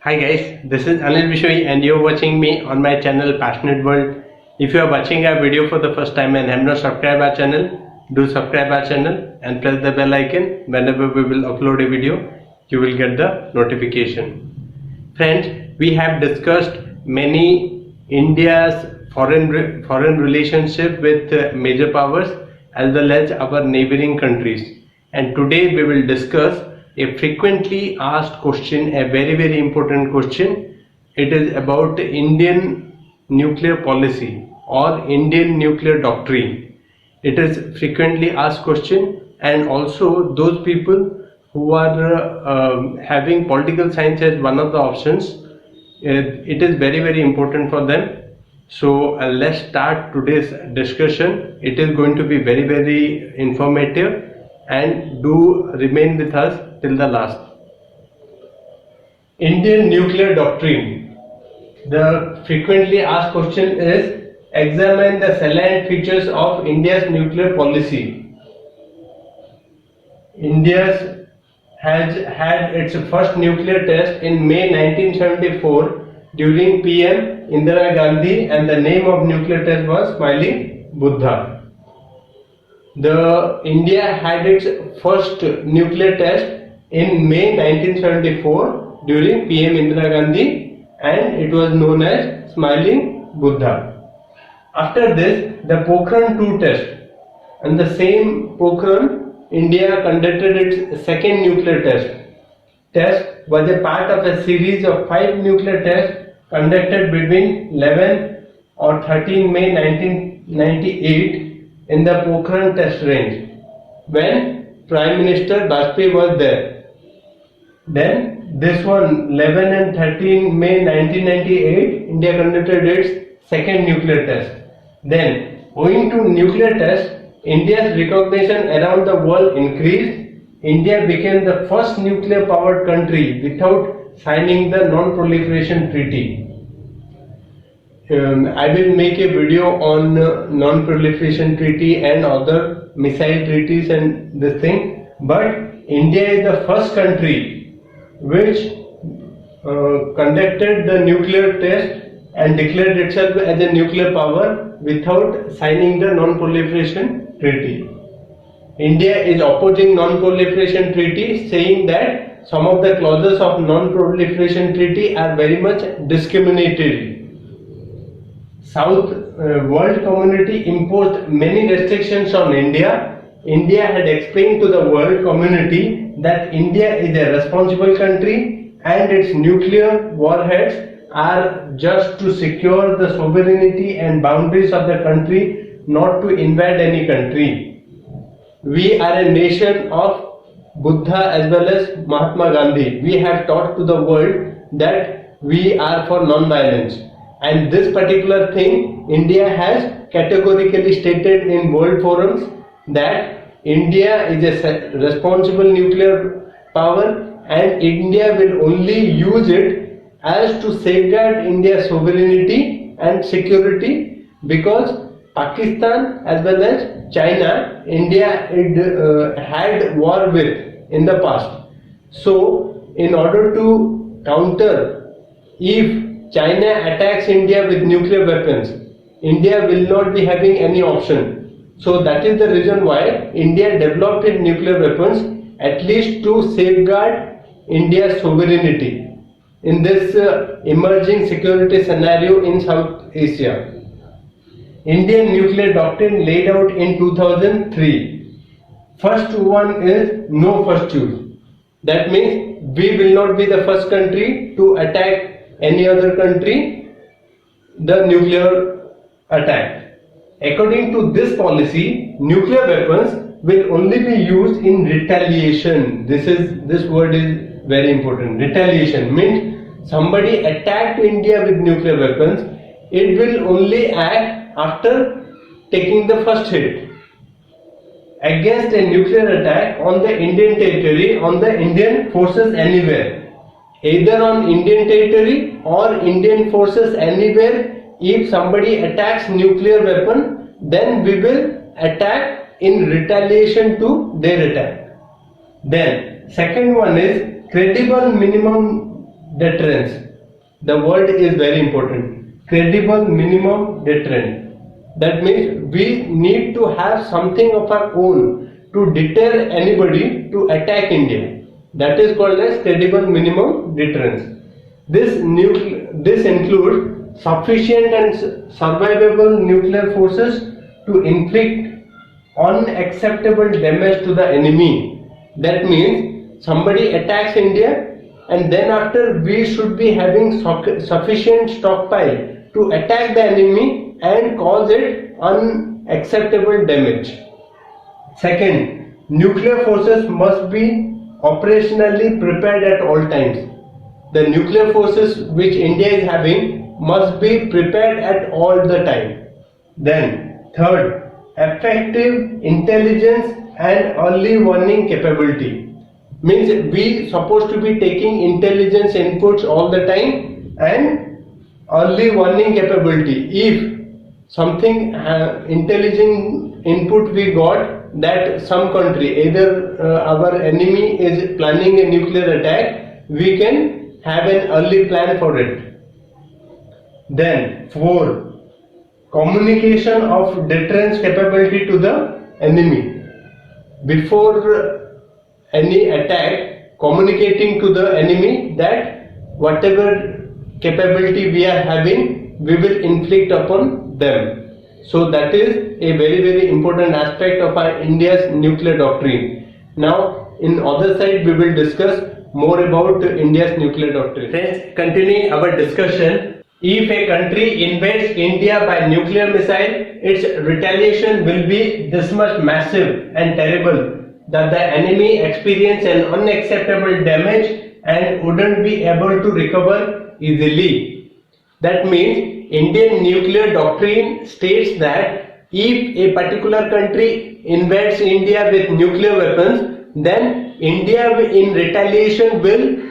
Hi guys, this is Anil BISHOYI and you're watching me on my channel Passionate World. If you are watching our video for the first time and have not subscribed our channel, do subscribe our channel and press the bell icon. Whenever we will upload a video, you will get the notification. Friends, we have discussed many India's foreign relationship with major powers as well as our neighboring countries. And today we will discuss a frequently asked question, a very important question. It is about Indian nuclear policy or Indian nuclear doctrine. It is frequently asked question, and also those people who are having political science as one of the options, it is very important for them. So let's start today's discussion. It is going to be very informative, and do remain with us till the last. Indian nuclear doctrine. The frequently asked question is: examine the salient features of India's nuclear policy. India has had its first nuclear test in May 1974 during PM Indira Gandhi, and the name of nuclear test was Smiling Buddha. India had its first nuclear test in May 1974 during PM Indira Gandhi, and it was known as Smiling Buddha. After this, the Pokhran 2 test, and the same Pokhran, India conducted its second nuclear test. Test was a part of a series of 5 nuclear tests conducted between 11 or 13 May 1998 in the Pokhran test range, when Prime Minister Bajpayee was there. Then this one, 11 and 13 May 1998, India conducted its second nuclear test. Then, owing to nuclear test, India's recognition around the world increased. India became the first nuclear powered country without signing the non-proliferation treaty. I will make a video on non-proliferation treaty and other missile treaties and this thing, but India is the first country which conducted the nuclear test and declared itself as a nuclear power without signing the non-proliferation treaty. India is opposing non-proliferation treaty, saying that some of the clauses of non-proliferation treaty are very much discriminatory. South world community imposed many restrictions on India. India had explained to the world community that India is a responsible country and its nuclear warheads are just to secure the sovereignty and boundaries of the country, not to invade any country. We are a nation of Buddha as well as Mahatma Gandhi. We have taught to the world that we are for non-violence. And this particular thing, India has categorically stated in world forums that India is a responsible nuclear power, and India will only use it as to safeguard India's sovereignty and security, because Pakistan as well as China, India had war with in the past. So, in order to counter, if China attacks India with nuclear weapons, India will not be having any option. So that is the reason why India developed its nuclear weapons, at least to safeguard India's sovereignty in this emerging security scenario in South Asia. Indian nuclear doctrine laid out in 2003. First one is no first use. That means we will not be the first country to attack any other country, the nuclear attack. According to this policy, nuclear weapons will only be used in retaliation. This word is very important. Retaliation means somebody attacked India with nuclear weapons, it will only act after taking the first hit. Against a nuclear attack on the Indian territory, on the Indian forces anywhere, either on Indian territory or Indian forces anywhere. If somebody attacks nuclear weapon, then we will attack in retaliation to their attack. Then second one is credible minimum deterrence. The word is very important. Credible minimum deterrent. That means we need to have something of our own to deter anybody to attack India. That is called as credible minimum deterrence. This includes sufficient and survivable nuclear forces to inflict unacceptable damage to the enemy. That means somebody attacks India, and then after we should be having sufficient stockpile to attack the enemy and cause it unacceptable damage. Second, nuclear forces must be operationally prepared at all times. The nuclear forces which India is having must be prepared at all the time. Then, third, effective intelligence and early warning capability. Means we supposed to be taking intelligence inputs all the time and early warning capability. If something intelligent input we got that some country, either our enemy is planning a nuclear attack, we can have an early plan for it. Then, four, communication of deterrence capability to the enemy. Before any attack, communicating to the enemy that whatever capability we are having, we will inflict upon them. So that is a very important aspect of our India's nuclear doctrine. Now, in other side, we will discuss more about India's nuclear doctrine. Friends, continuing our discussion, if a country invades India by nuclear missile, its retaliation will be this much massive and terrible that the enemy experience an unacceptable damage and wouldn't be able to recover easily. That means Indian nuclear doctrine states that if a particular country invades India with nuclear weapons, then India in retaliation will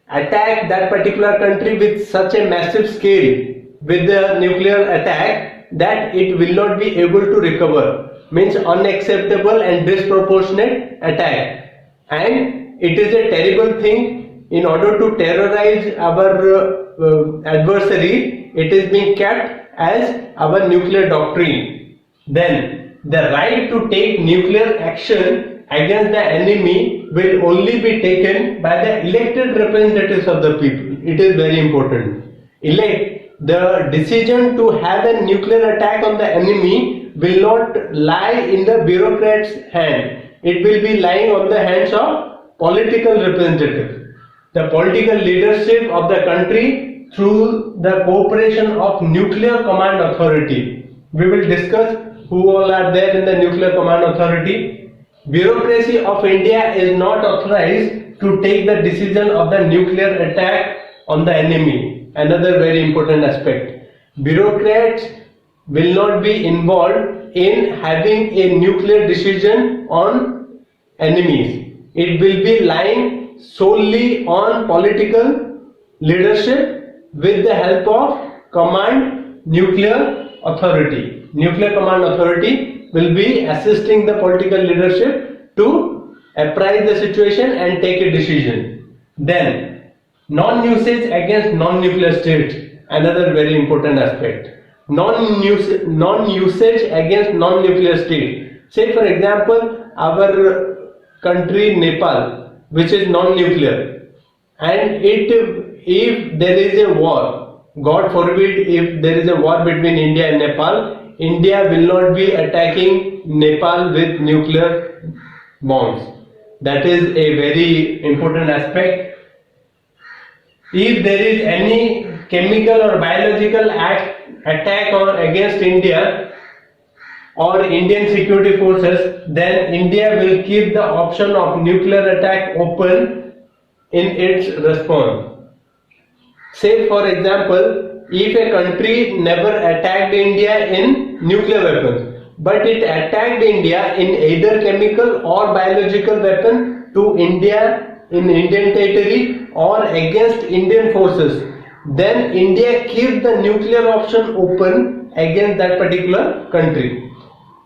attack that particular country with such a massive scale with the nuclear attack that it will not be able to recover. Means unacceptable and disproportionate attack. And it is a terrible thing. In order to terrorize our adversary, it is being kept as our nuclear doctrine. Then the right to take nuclear action against the enemy will only be taken by the elected representatives of the people. It is very important. The decision to have a nuclear attack on the enemy will not lie in the bureaucrat's hand. It will be lying on the hands of political representatives. The political leadership of the country through the cooperation of Nuclear Command Authority. We will discuss who all are there in the Nuclear Command Authority. Bureaucracy of India is not authorized to take the decision of the nuclear attack on the enemy. Another very important aspect. Bureaucrats will not be involved in having a nuclear decision on enemies. It will be lying solely on political leadership with the help of Command Nuclear Authority. Nuclear Command Authority will be assisting the political leadership to apprise the situation and take a decision. Then, non-usage against non-nuclear states, another very important aspect. Non-usage against non-nuclear state. Say for example, our country Nepal, which is non-nuclear, and if there is a war, God forbid, if there is a war between India and Nepal, India will not be attacking Nepal with nuclear bombs. That is a very important aspect. If there is any chemical or biological attack against India or Indian security forces, then India will keep the option of nuclear attack open in its response. Say for example, if a country never attacked India in nuclear weapons, but it attacked India in either chemical or biological weapon to India in Indian territory or against Indian forces, then India keeps the nuclear option open against that particular country.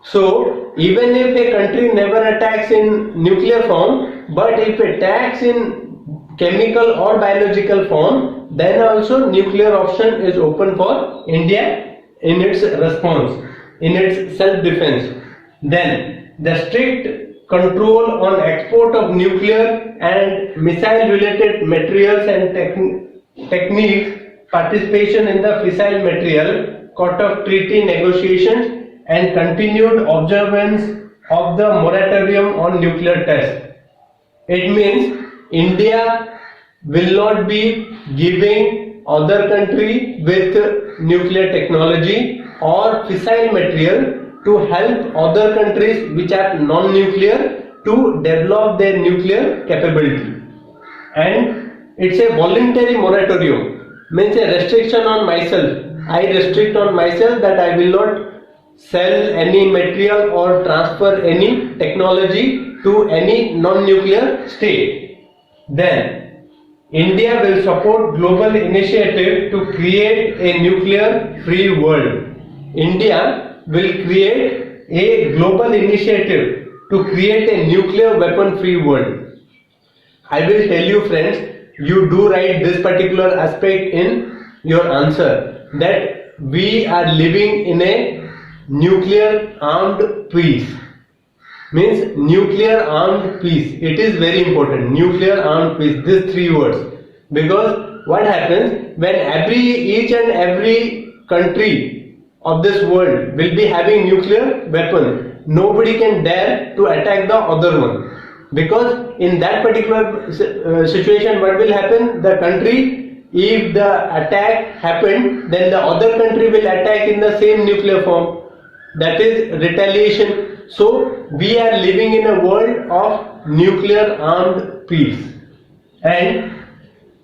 So even if a country never attacks in nuclear form, but if it attacks in chemical or biological form, then also nuclear option is open for India in its response, in its self-defense. Then the strict control on export of nuclear and missile related materials and techniques, participation in the fissile material cut off treaty negotiations, and continued observance of the moratorium on nuclear tests. It means India will not be giving other country with nuclear technology or fissile material to help other countries which are non-nuclear to develop their nuclear capability. And it's a voluntary moratorium, means a restriction on myself. I restrict on myself that I will not sell any material or transfer any technology to any non-nuclear state. Then India will support global initiative to create a nuclear free world. India will create a global initiative to create a nuclear weapon free world. I will tell you friends, you do write this particular aspect in your answer, that we are living in a nuclear armed peace. Means nuclear armed peace. It is very important. Nuclear armed peace. These three words. Because what happens when each and every country of this world will be having nuclear weapon, nobody can dare to attack the other one. Because in that particular situation, what will happen? The country, if the attack happened, then the other country will attack in the same nuclear form. That is retaliation. So we are living in a world of nuclear armed peace. And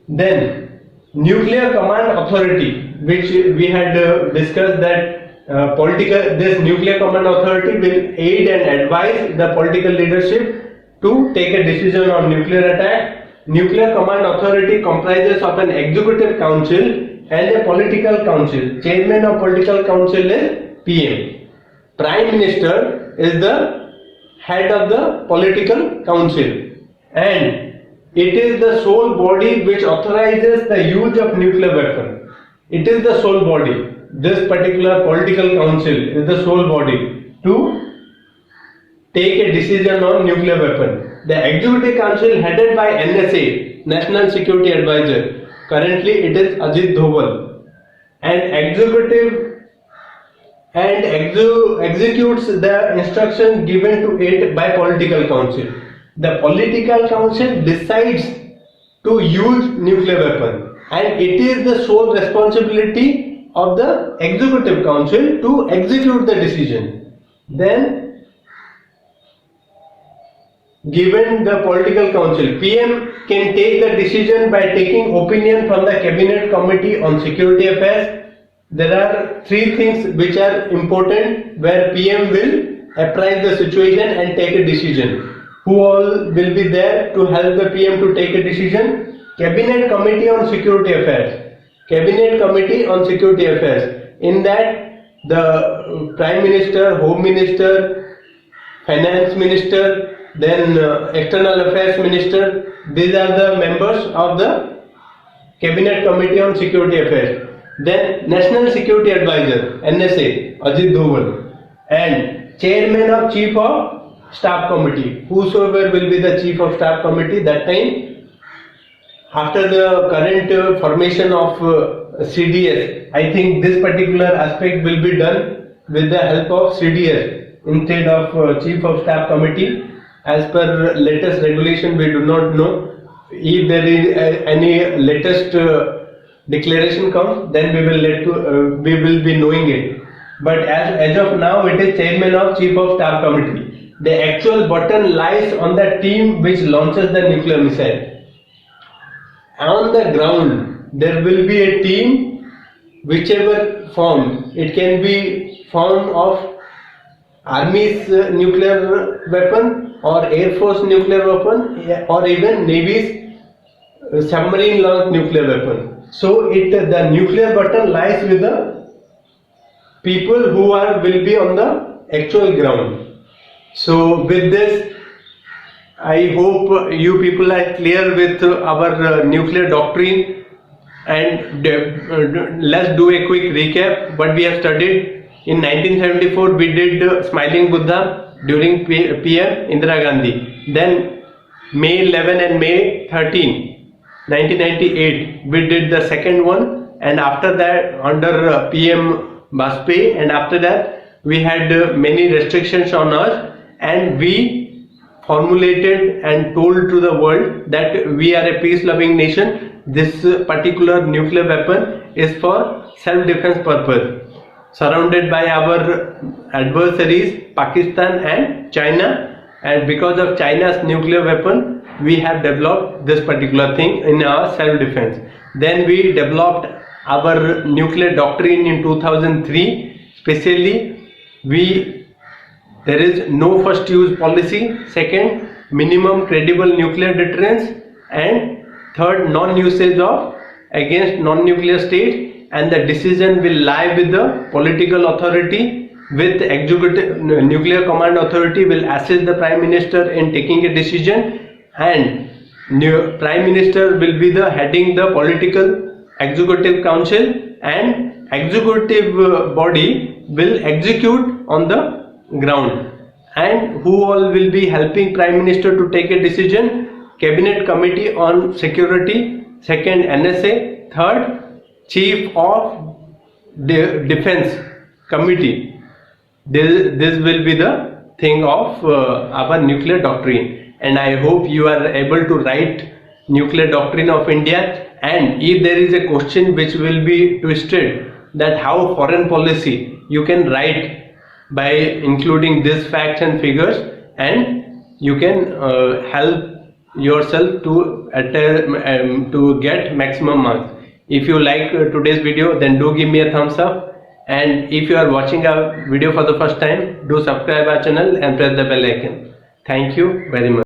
then nuclear command authority, which we had discussed, that this nuclear command authority will aid and advise the political leadership to take a decision on nuclear attack. Nuclear command authority comprises of an executive council and a political council. Chairman of political council is PM. Prime Minister is the head of the political council, and it is the sole body which authorizes the use of nuclear weapon. It is the sole body. This particular political council is the sole body to take a decision on nuclear weapon. The executive council headed by NSA, National Security Advisor. Currently it is Ajit Doval, and executes the instructions given to it by political council. The political council decides to use nuclear weapon, and it is the sole responsibility of the executive council to execute the decision. Then, given the political council, PM can take the decision by taking opinion from the Cabinet Committee on Security Affairs. There are three things which are important where PM will apprise the situation and take a decision. Who all will be there to help the PM to take a decision? Cabinet Committee on Security Affairs. Cabinet Committee on Security Affairs. In that, the Prime Minister, Home Minister, Finance Minister, then External Affairs Minister, these are the members of the Cabinet Committee on Security Affairs. Then National Security Advisor, NSA, Ajit Doval, and Chairman of Chief of Staff Committee, whosoever will be the Chief of Staff Committee that time. After the current formation of CDS, I think this particular aspect will be done with the help of CDS instead of Chief of Staff Committee. As per latest regulation, we do not know. If there is any latest declaration comes, then we will be knowing it. But as of now, it is Chairman of Chief of Staff Committee. The actual button lies on the team which launches the nuclear missile. On the ground, there will be a team, whichever form. It can be form of Army's nuclear weapon or Air Force nuclear weapon or even Navy's submarine launched nuclear weapon. So the nuclear button lies with the people who will be on the actual ground. So with this, I hope you people are clear with our nuclear doctrine, and let's do a quick recap what we have studied. In 1974 we did Smiling Buddha during PM Indira Gandhi. Then May 11 and May 13, 1998 we did the second one, and after that under PM Bajpayee, and after that we had many restrictions on us, and we formulated and told to the world that we are a peace-loving nation. This particular nuclear weapon is for self-defense purpose. Surrounded by our adversaries Pakistan and China, and because of China's nuclear weapon, we have developed this particular thing in our self-defense. Then we developed our nuclear doctrine in 2003. Especially, there is no first use policy, second minimum credible nuclear deterrence, and third non-usage of against non-nuclear states, and the decision will lie with the political authority. With executive nuclear command authority will assist the Prime Minister in taking a decision, and Prime Minister will be the heading the political executive council, and executive body will execute on the ground. And who all will be helping Prime Minister to take a decision? Cabinet Committee on Security, second NSA, third Chief of Defense Committee. This will be the thing of our nuclear doctrine, and I hope you are able to write nuclear doctrine of India. And if there is a question which will be twisted, that how foreign policy, you can write by including these facts and figures, and you can help yourself to get maximum marks. If you like today's video, then do give me a thumbs up, and if you are watching our video for the first time, do subscribe our channel and press the bell icon. Thank you very much.